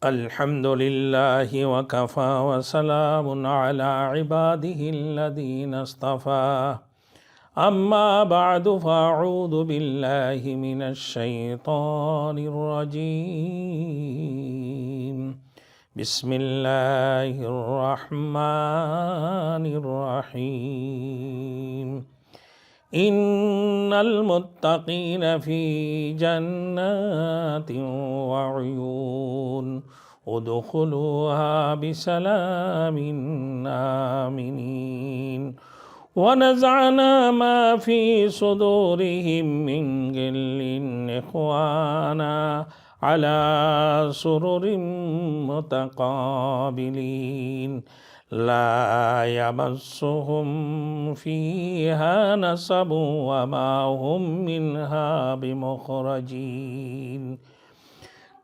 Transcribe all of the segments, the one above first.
الحمد لله وكفى وسلام على عباده الذين اصطفى أما بعد فأعوذ بالله من الشيطان الرجيم بسم الله الرحمن الرحيم إن المتقين في جنات وعيون ادخلوها بسلام آمنين ونزعنا ما في صدورهم من غل إخوانا على سرر متقابلين لا يمسهم فيها نصب وما هم منها بمخرجين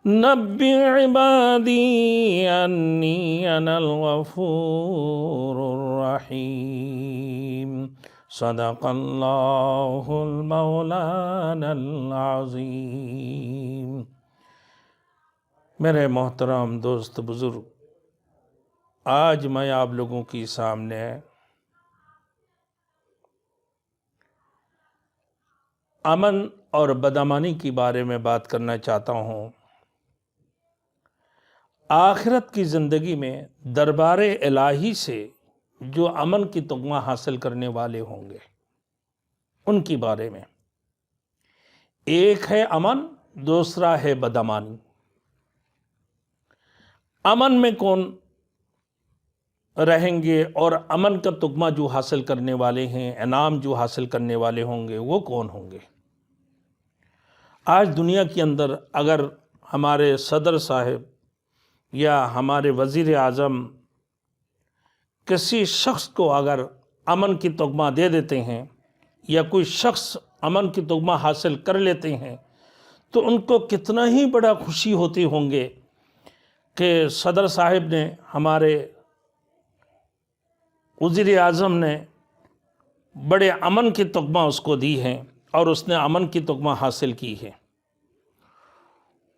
نبئ عبادي أني أنا الغفور الرحيم صدق الله المولانا العظيم۔ میرے محترم دوست بزرگ، آج میں آپ لوگوں کی سامنے امن اور بدامانی کے بارے میں بات کرنا چاہتا ہوں۔ آخرت کی زندگی میں دربار الہی سے جو امن کی تمغہ حاصل کرنے والے ہوں گے ان کے بارے میں۔ ایک ہے امن، دوسرا ہے بدامانی۔ امن میں کون رہیں گے اور امن کا تمغہ جو حاصل کرنے والے ہیں، انعام جو حاصل کرنے والے ہوں گے، وہ کون ہوں گے؟ آج دنیا کے اندر اگر ہمارے صدر صاحب یا ہمارے وزیر اعظم کسی شخص کو اگر امن کی تمغہ دے دیتے ہیں یا کوئی شخص امن کی تمغہ حاصل کر لیتے ہیں تو ان کو کتنا ہی بڑا خوشی ہوتی ہوں گے کہ صدر صاحب نے، ہمارے وزیر اعظم نے بڑے امن کی تمغہ اس کو دی ہے اور اس نے امن کی تمغہ حاصل کی ہے۔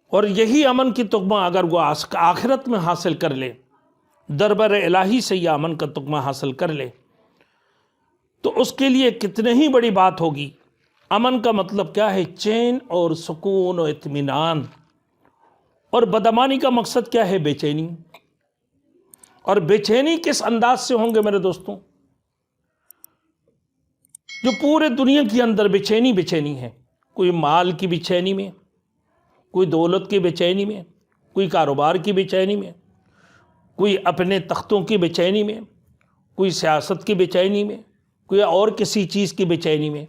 اور یہی امن کی تمغہ اگر وہ آخرت میں حاصل کر لے، دربار الہی سے یہ امن کا تمغہ حاصل کر لے، تو اس کے لیے کتنے ہی بڑی بات ہوگی۔ امن کا مطلب کیا ہے؟ چین اور سکون و اطمینان۔ اور بدامانی کا مقصد کیا ہے؟ بے چینی۔ اور بے چینی کس انداز سے ہوں گے میرے دوستوں؟ جو پورے دنیا کے اندر بے چینی ہے، کوئی مال کی بے چینی میں، کوئی دولت کی بے چینی میں، کوئی کاروبار کی بے چینی میں، کوئی اپنے تختوں کی بے چینی میں، کوئی سیاست کی بے چینی میں، کوئی اور کسی چیز کی بے چینی میں۔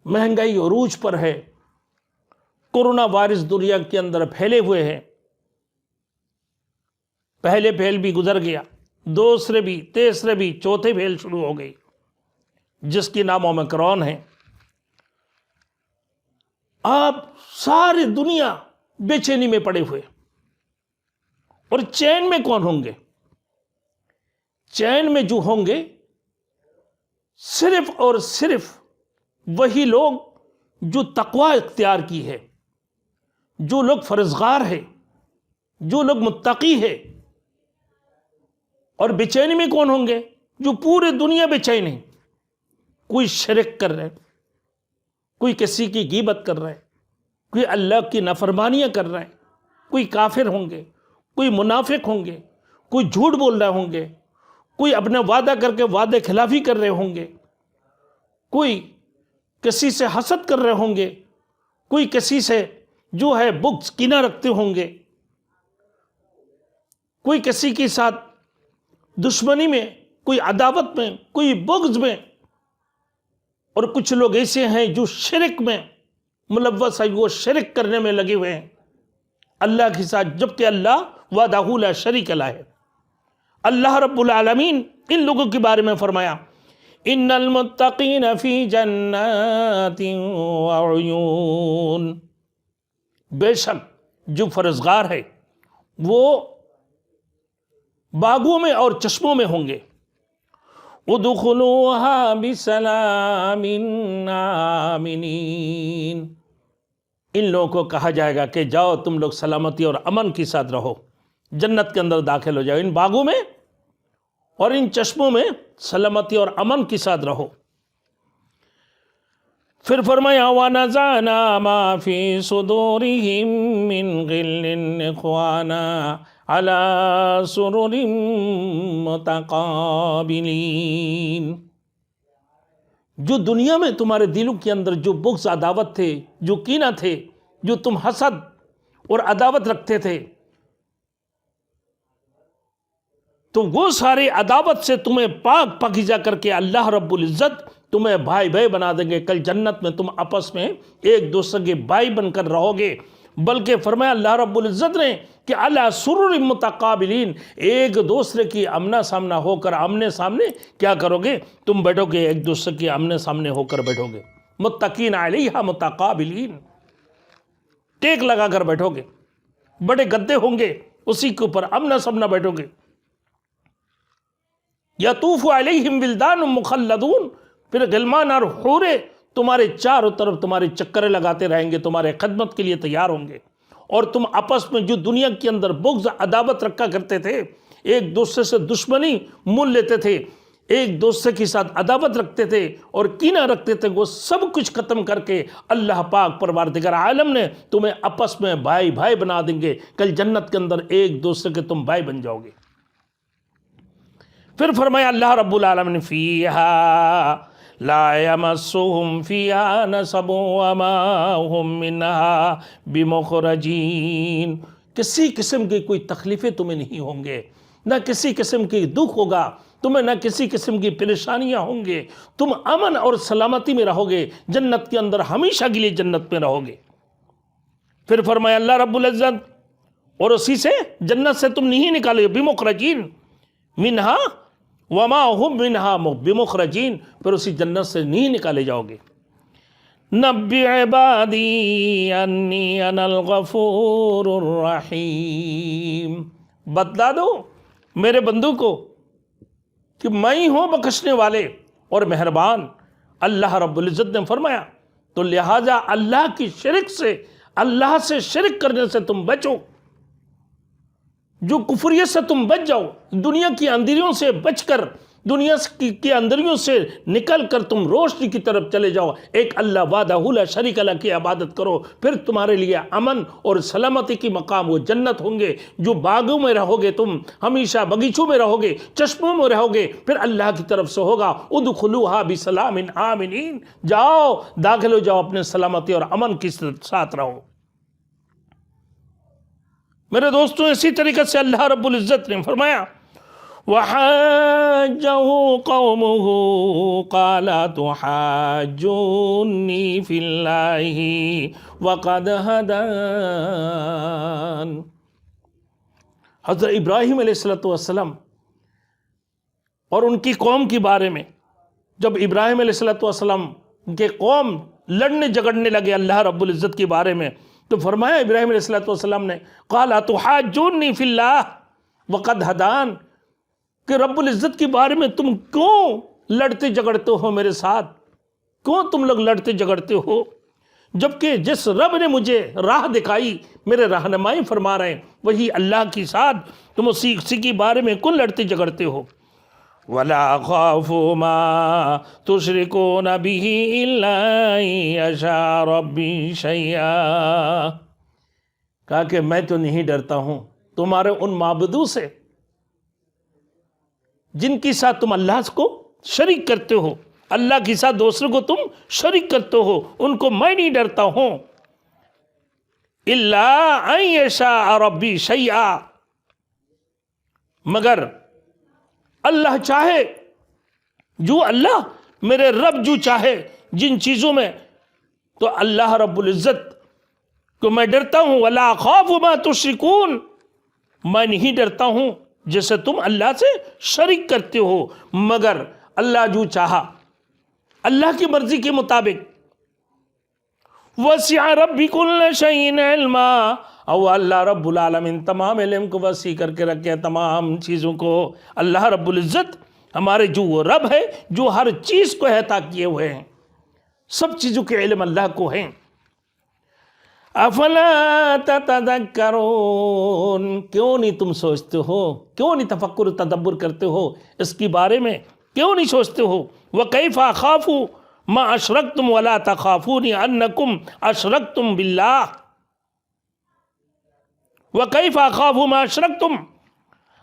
مہنگائی عروج پر ہے، کورونا وائرس دنیا کے اندر پھیلے ہوئے ہیں۔ پہلے پھیل بھی گزر گیا، دوسرے بھی، تیسرے بھی، چوتھے پھیل شروع ہو گئی جس کی نام اومیکرون ہے۔ آپ ساری دنیا بے چینی میں پڑے ہوئے، اور چین میں کون ہوں گے؟ چین میں جو ہوں گے صرف اور صرف وہی لوگ جو تقوی اختیار کی ہے، جو لوگ فرزگار ہے، جو لوگ متقی ہے۔ اور بے چینی میں کون ہوں گے؟ جو پورے دنیا بے چین ہے، کوئی شرک کر رہے، کوئی کسی کی غیبت کر رہے، کوئی اللہ کی نافرمانیاں کر رہے، کوئی کافر ہوں گے، کوئی منافق ہوں گے، کوئی جھوٹ بول رہے ہوں گے، کوئی اپنا وعدہ کر کے وعدے خلافی کر رہے ہوں گے، کوئی کسی سے حسد کر رہے ہوں گے، کوئی کسی سے جو ہے بغض کینہ رکھتے ہوں گے، کوئی کسی کے ساتھ دشمنی میں، کوئی عداوت میں، کوئی بغض میں۔ اور کچھ لوگ ایسے ہیں جو شرک میں ملوث ہے، وہ شرک کرنے میں لگے ہوئے ہیں اللہ کے ساتھ، جبکہ اللہ وحدہ لا شریک لہ ہے۔ اللہ رب العالمین ان لوگوں کے بارے میں فرمایا، ان المتقین فی جنات وعیون، بے شک جو فرزگار ہے وہ باغوں میں اور چشموں میں ہوں گے۔ ادخلوها بسلام آمنین، ان لوگوں کو کہا جائے گا کہ جاؤ تم لوگ سلامتی اور امن کے ساتھ رہو، جنت کے اندر داخل ہو جاؤ، ان باغوں میں اور ان چشموں میں سلامتی اور امن کے ساتھ رہو۔ پھر فرمایا وَنَزَعْنَا مَا فِي صُدُورِهِم مِّن غِلٍّ إِخْوَانًا عَلَى سُرُرٍ مُتَقَابِلِينَ۔ جو دنیا میں تمہارے دلوں کے اندر جو بغض عداوت تھے، جو کینہ تھے، جو تم حسد اور عداوت رکھتے تھے، تو وہ سارے عداوت سے تمہیں پاک پاکیزہ کر کے اللہ رب العزت تمہیں بھائی بھائی بنا دیں گے۔ کل جنت میں تم آپس میں ایک دوسرے کے بھائی بن کر رہو گے، بلکہ فرمایا اللہ رب العزت نے کہ علی سرر متقابلین، ایک دوسرے کی آمنا سامنا ہو کر آمنے سامنے کیا کرو گے؟ تم بیٹھو گے، ایک دوسرے کی آمنے سامنے ہو کر بیٹھو گے، متقین علیہا متقابلین، ٹیک لگا کر بیٹھو گے، بڑے گدے ہوں گے اسی کے اوپر آمنا سامنا بیٹھو گے۔ یطوف علیہم ولدان مخلدون، پھر غلمان اور حورے تمہارے چاروں طرف تمہارے چکریں لگاتے رہیں گے، تمہارے خدمت کے لیے تیار ہوں گے۔ اور تم آپس میں جو دنیا کے اندر بغض عداوت رکھا کرتے تھے، ایک دوسرے سے دشمنی مول لیتے تھے، ایک دوسرے کے ساتھ عداوت رکھتے تھے اور کینہ رکھتے تھے، وہ سب کچھ ختم کر کے اللہ پاک پروردگار عالم نے تمہیں آپس میں بھائی بھائی بنا دیں گے۔ کل جنت کے اندر ایک دوسرے کے تم بھائی بن جاؤ گے۔ پھر فرمایا اللہ رب العالمین فیہا لا یمسہم فیہا نصب وما ہم منہا بمخرجین، کسی قسم کی کوئی تکلیفیں تمہیں نہیں ہوں گے، نہ کسی قسم کی دکھ ہوگا تمہیں، نہ کسی قسم کی پریشانیاں ہوں گے، تم امن اور سلامتی میں رہو گے، جنت کے اندر ہمیشہ کے لیے جنت میں رہو گے۔ پھر فرمایا اللہ رب العزت اور اسی سے جنت سے تم نہیں نکالے، بمخرجین منہا وما ہم منہا بمخرجین، پھر اسی جنت سے نہیں نکالے جاؤ گے۔ نبی عبادی انی انا الغفور الرحیم، بتلا دو میرے بندوں کو کہ میں ہی ہوں بخشنے والے اور مہربان۔ اللہ رب العزت نے فرمایا تو لہٰذا اللہ کی شرک سے، اللہ سے شرک کرنے سے تم بچو، جو کفریت سے تم بچ جاؤ، دنیا کی اندھیریوں سے بچ کر، دنیا کی اندھیریوں سے نکل کر تم روشنی کی طرف چلے جاؤ، ایک اللہ وحدہ لا شریک لہ کی عبادت کرو، پھر تمہارے لیے امن اور سلامتی کی مقام وہ جنت ہوں گے، جو باغوں میں رہو گے، تم ہمیشہ باغیچوں میں رہو گے، چشموں میں رہو گے، پھر اللہ کی طرف سے ہوگا ادخلوہا بسلام آمنین، جاؤ داخل ہو جاؤ، اپنے سلامتی اور امن کے ساتھ رہو۔ میرے دوستوں اسی طریقے سے اللہ رب العزت نے فرمایا وَحَاجَّهُ قَوْمُهُ قَالَ تُحَاجُّونِّي فِي اللَّهِ وَقَدْ هَدَانِ، حضرت ابراہیم علیہ السلام اور ان کی قوم کے بارے میں، جب ابراہیم علیہ السلام کے قوم لڑنے جھگڑنے لگے اللہ رب العزت کے بارے میں، تو فرمایا ابراہیم علیہ السلام نے قَالَ تُحَاجُّونِّي فِي اللَّهِ وَقَدْ هَدَانِ، کہ رب العزت کے بارے میں تم کیوں لڑتے جھگڑتے ہو میرے ساتھ، کیوں تم لوگ لڑتے جھگڑتے ہو، جبکہ جس رب نے مجھے راہ دکھائی، میرے رہنمائی فرما رہے ہیں، وہی اللہ کے ساتھ تم اسی کے بارے میں کیوں لڑتے جھگڑتے ہو۔ وَلَا خَافُ مَا تُشْرِكُونَ بِهِ إِلَّا أَن يَشَاءَ رَبِّي شَيْئًا، کہا کہ میں تو نہیں ڈرتا ہوں تمہارے ان معبودوں سے جن کے ساتھ تم اللہ کو شریک کرتے ہو، اللہ کے ساتھ دوسروں کو تم شریک کرتے ہو، ان کو میں نہیں ڈرتا ہوں۔ إِلَّا أَن يَشَاءَ رَبِّي شَيْئًا، مگر اللہ چاہے، جو اللہ میرے رب جو چاہے جن چیزوں میں، تو اللہ رب العزت کو میں ڈرتا ہوں۔ وَلَا خَافُ مَا تُشْرِكُونَ، میں نہیں ڈرتا ہوں جیسے تم اللہ سے شریک کرتے ہو، مگر اللہ جو چاہا، اللہ کی مرضی کے مطابق۔ وَسِعَ رَبِّ كُلَّ شَيْءٍ عِلْمًا، اور اللہ رب العالمین تمام علم کو وسیع کر کے رکھے، تمام چیزوں کو۔ اللہ رب العزت ہمارے جو وہ رب ہے جو ہر چیز کو احاطہ کیے ہوئے ہیں، سب چیزوں کے علم اللہ کو ہیں۔ افلا تتذکرون، کیوں نہیں تم سوچتے ہو، کیوں نہیں تفکر تدبر کرتے ہو اس کی بارے میں، کیوں نہیں سوچتے ہو؟ وَكَيْفَ أَخَافُ مَا أَشْرَكْتُمْ وَلَا تَخَافُونِ أَنَّكُمْ أَشْرَكْتُمْ بِاللَّهِ، وَكَيْفَ أَخَافُ مَا أَشْرَكْتُمْ،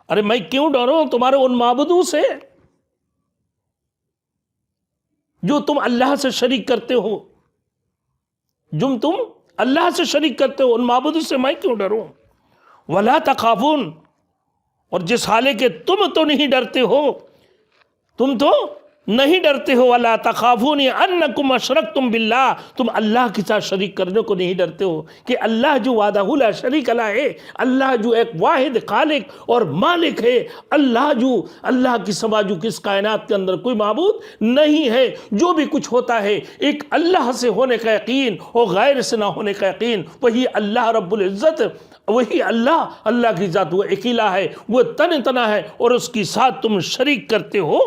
ارے میں کیوں ڈروں تمہارے ان معبودوں سے جو تم اللہ سے شریک کرتے ہو، جو تم اللہ سے شریک کرتے ہو، ان معبودوں سے میں کیوں ڈروں؟ وَلَا تَخَافُونَ، اور جس حالے کہ تم تو نہیں ڈرتے ہو، تم تو نہیں ڈرتے ہو، وَلَا تَخَافُونَ أَنَّكُمْ أَشْرَكْتُمْ بِاللَّهِ، تم اللہ کے ساتھ شریک کرنے کو نہیں ڈرتے ہو، کہ اللہ جو وحدہ لا شریک لہ ہے، اللہ جو ایک واحد خالق اور مالک ہے، اللہ کی سوا جو کس کائنات کے اندر کوئی معبود نہیں ہے، جو بھی کچھ ہوتا ہے ایک اللہ سے ہونے کا یقین اور غیر سے نہ ہونے کا یقین، وہی اللہ رب العزت، وہی اللہ کی ذات وہ اکیلا ہے، وہ تنہا ہے، اور اس کی ساتھ تم شریک کرتے ہو۔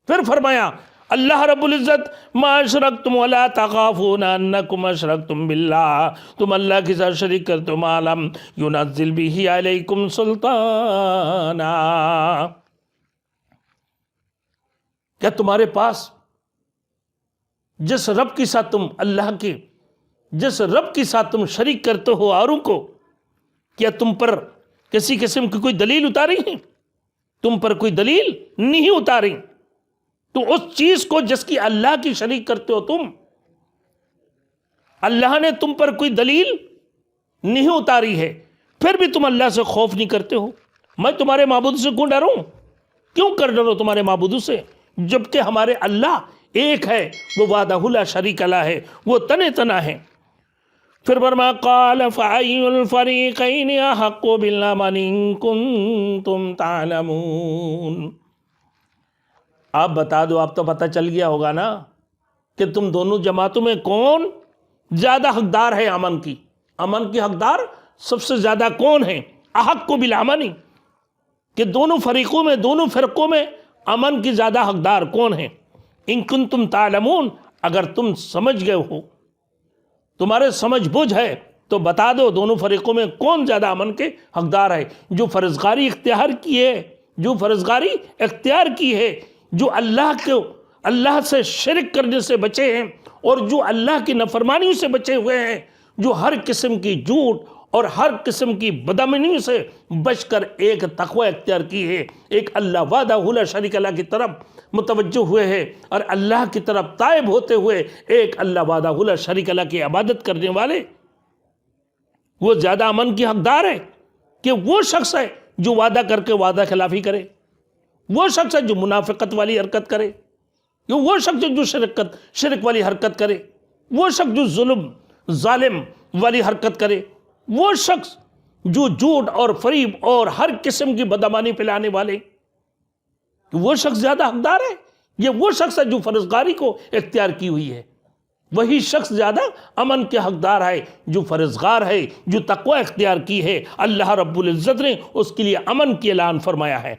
پھر فرمایا اللہ رب العزت ما اشرکتم ولا تخافون انکم اشرکتم باللہ، تم اللہ کے ساتھ شریک کرتے ہو ما لم ينزل به علیکم سلطانا، کیا تمہارے پاس جس رب کے ساتھ تم تم شریک کرتے ہو اوروں کو، کیا تم پر کسی قسم کی کوئی دلیل اتاری ہے؟ تم پر کوئی دلیل نہیں اتاری، تو اس چیز کو جس کی اللہ کی شریک کرتے ہو تم، اللہ نے تم پر کوئی دلیل نہیں اتاری ہے، پھر بھی تم اللہ سے خوف نہیں کرتے ہو۔ میں تمہارے معبود سے کیوں ڈروں؟ کیوں کر ڈرو تمہارے معبودوں سے، جبکہ ہمارے اللہ ایک ہے، وہ وحدہ لا شریک لہ ہے، وہ تنہا ہے۔ پھر فرمایا قال فأي الفریقین احق بالامن ان کنتم تعلمون، آپ بتا دو، آپ تو پتہ چل گیا ہوگا نا کہ تم دونوں جماعتوں میں کون زیادہ حقدار ہے امن کی حقدار سب سے زیادہ کون ہے؟ احق بالامن، کہ دونوں فرقوں میں امن کی زیادہ حقدار کون ہے؟ ان کنتم تعلمون، اگر تم سمجھ گئے ہو، تمہارے سمجھ بوجھ ہے تو بتا دو دونوں فریقوں میں کون زیادہ امن کے حقدار ہے، جو فرزگاری اختیار کی ہے، جو اللہ سے شرک کرنے سے بچے ہیں، اور جو اللہ کی نافرمانیوں سے بچے ہوئے ہیں، جو ہر قسم کی جھوٹ اور ہر قسم کی بدامنیوں سے بچ کر ایک تقوی اختیار کی ہے، ایک اللہ وحدہ لا شریک لہ کی طرف متوجہ ہوئے ہیں، اور اللہ کی طرف تائب ہوتے ہوئے ایک اللہ وحدہ لا شریک لہ کی عبادت کرنے والے، وہ زیادہ امن کی حقدار ہے کہ وہ شخص ہے جو وعدہ کر کے وعدہ خلافی کرے، وہ شخص ہے جو منافقت والی حرکت کرے، وہ شخص جو شرک والی حرکت کرے، وہ شخص جو ظالم والی حرکت کرے، وہ شخص جو جھوٹ اور فریب اور ہر قسم کی بدامانی پھیلانے والے، وہ شخص زیادہ حقدار ہے؟ یہ وہ شخص ہے جو فرزگاری کو اختیار کی ہوئی ہے، وہی شخص زیادہ امن کے حقدار ہے جو فرزگار ہے، جو تقوی اختیار کی ہے۔ اللہ رب العزت نے اس کے لیے امن کی اعلان فرمایا ہے،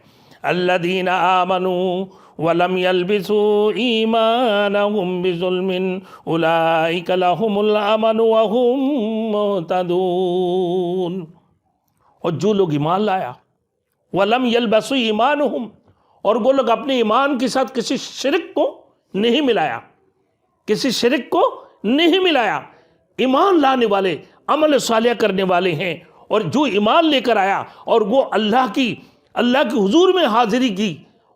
الذین آمنوا ولم يلبسوا ایمانهم بظلم اولئک لهم الامن وهم مہتدون، اور جو لوگ ایمان لایا، ولم يلبسوا ایمانهم، اور وہ لوگ اپنے ایمان کے ساتھ کسی شرک کو نہیں ملایا، ایمان لانے والے، عمل صالح کرنے والے ہیں، اور جو ایمان لے کر آیا اور وہ اللہ کی حضور میں حاضری کی،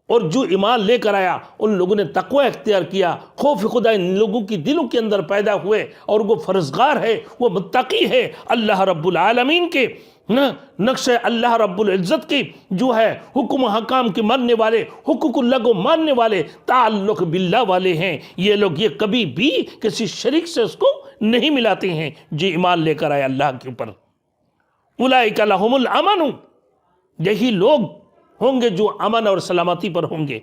اور جو ایمان لے کر آیا ان لوگوں نے تقوی اختیار کیا، خوف خدا ان لوگوں کی دلوں کے اندر پیدا ہوئے، اور وہ فرزگار ہے، وہ متقی ہے، اللہ رب العالمین کے نقش اللہ رب العزت کی جو ہے حکم و حکام کے ماننے والے، حقوق اللہ کو ماننے والے، تعلق باللہ والے ہیں۔ یہ لوگ یہ کبھی بھی کسی شریک سے اس کو نہیں ملاتے ہیں، جو ایمان لے کر آئے اللہ کے اوپر۔ اولئک لہم الامن، یہی لوگ ہوں گے جو امن اور سلامتی پر ہوں گے،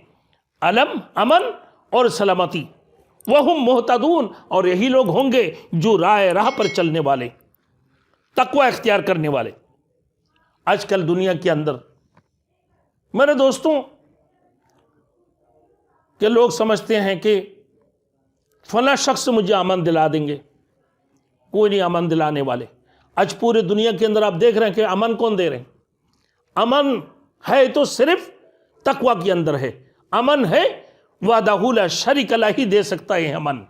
امن اور سلامتی، وہم مہتدون، اور یہی لوگ ہوں گے جو راہ پر چلنے والے، تقوی اختیار کرنے والے۔ آج کل دنیا کے اندر میرے دوستوں کہ لوگ سمجھتے ہیں کہ فلاں شخص مجھے امن دلا دیں گے، کوئی نہیں امن دلانے والے. آج پورے دنیا کے اندر آپ دیکھ رہے ہیں کہ امن کون دے رہے ہیں؟ امن ہے تو صرف تقوی کے اندر ہے. امن ہے وحدہ لا شریک لہ ہی دے سکتا ہے. امن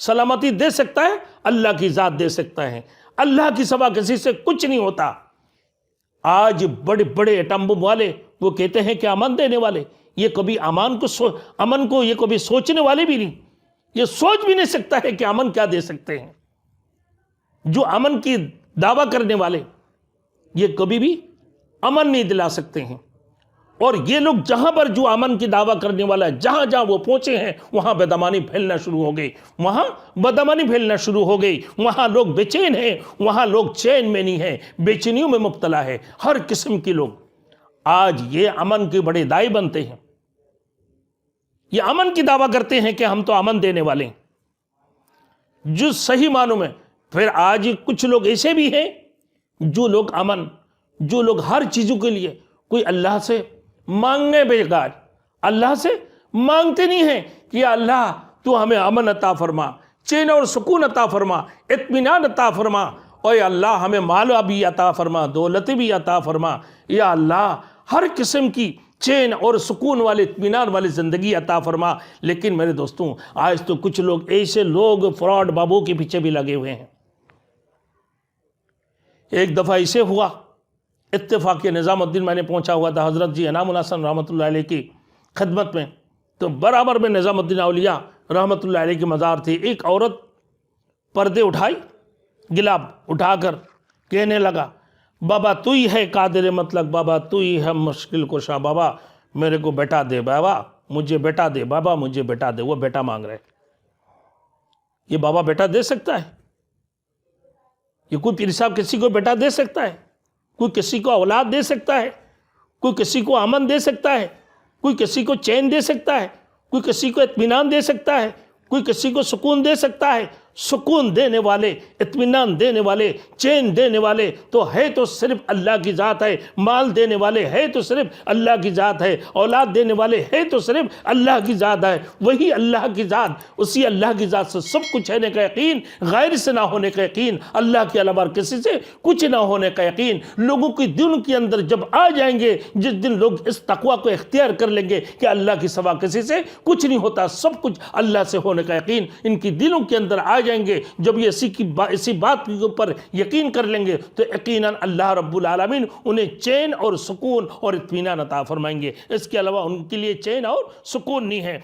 سلامتی دے سکتا ہے اللہ کی ذات دے سکتا ہے. اللہ کی سوا کسی سے کچھ نہیں ہوتا. آج بڑے بڑے ایٹم بم والے وہ کہتے ہیں کہ امن دینے والے. یہ کبھی امن کو یہ کبھی سوچنے والے بھی نہیں. یہ سوچ بھی نہیں سکتا ہے کہ امن کیا دے سکتے ہیں. جو امن کی دعویٰ کرنے والے یہ کبھی بھی امن نہیں دلا سکتے ہیں. اور یہ لوگ جہاں پر جو امن کی دعویٰ کرنے والا ہے جہاں جہاں وہ پہنچے ہیں وہاں بدامانی پھیلنا شروع ہو گئی. وہاں بدامانی پھیلنا شروع ہو گئی. وہاں لوگ بے چین ہیں. وہاں لوگ چین میں نہیں ہیں, بے چینیوں میں مبتلا ہے. ہر قسم کے لوگ آج یہ امن کے بڑے دائی بنتے ہیں. یہ امن کی دعویٰ کرتے ہیں کہ ہم تو امن دینے والے ہیں. جو صحیح معنوں میں پھر آج کچھ لوگ ایسے بھی ہیں جو لوگ ہر چیزوں کے لیے کوئی اللہ سے مانگنے بغیر اللہ سے مانگتے نہیں ہیں کہ یا اللہ تو ہمیں امن عطا فرما, چین اور سکون عطا فرما, اطمینان عطا فرما, اور یا اللہ ہمیں مال بھی عطا فرما, دولت بھی عطا فرما, یا اللہ ہر قسم کی چین اور سکون والے اطمینان والی زندگی عطا فرما. لیکن میرے دوستوں آج تو کچھ لوگ ایسے لوگ فراڈ بابوں کے پیچھے بھی لگے ہوئے ہیں. ایک دفعہ اسے ہوا اتفاق نظام الدین میں نے پہنچا ہوا تھا حضرت جی انعام الحسن رحمۃ اللہ علیہ کی خدمت میں. تو برابر میں نظام الدین اولیاء رحمۃ اللہ علیہ کی مزار تھی. ایک عورت پردے اٹھائی, گلاب اٹھا کر کہنے لگا بابا تو ہی ہے قادر مطلق, بابا تو ہی ہے مشکل کشا, بابا میرے کو بیٹا دے, بابا مجھے بیٹا دے, بابا مجھے بیٹا دے. وہ بیٹا مانگ رہے. یہ بابا بیٹا دے سکتا ہے؟ یہ کوئی پیر صاحب کسی کو بیٹا دے سکتا ہے؟ کوئی کسی کو اولاد دے سکتا ہے؟ کوئی کسی کو امن دے سکتا ہے؟ کوئی کسی کو چین دے سکتا ہے؟ کوئی کسی کو اطمینان دے سکتا ہے؟ کوئی کسی کو سکون دے سکتا ہے؟ سکون دینے والے, اطمینان دینے والے, چین دینے والے تو ہے تو صرف اللہ کی ذات ہے. مال دینے والے ہے تو صرف اللہ کی ذات ہے. اولاد دینے والے ہے تو صرف اللہ کی ذات ہے. وہی اللہ کی ذات, اسی اللہ کی ذات سے سب کچھ ہونے کا یقین, غیر سے نہ ہونے کا یقین, اللہ کے علاوہ کسی سے کچھ نہ ہونے کا یقین لوگوں کے دل کے اندر جب آ جائیں گے, جس دن لوگ اس تقوی کو اختیار کر لیں گے کہ اللہ کی سوا کسی سے کچھ نہیں ہوتا, سب کچھ اللہ سے ہونے کا یقین ان کی دلوں کے اندر آ جائیں گے, جب یہ اسی بات کے اوپر یقین کر لیں گے تو یقیناً اللہ رب العالمین انہیں چین اور سکون اور اطمینان عطا فرمائیں گے. اس کے علاوہ ان کے لیے چین اور سکون نہیں ہے.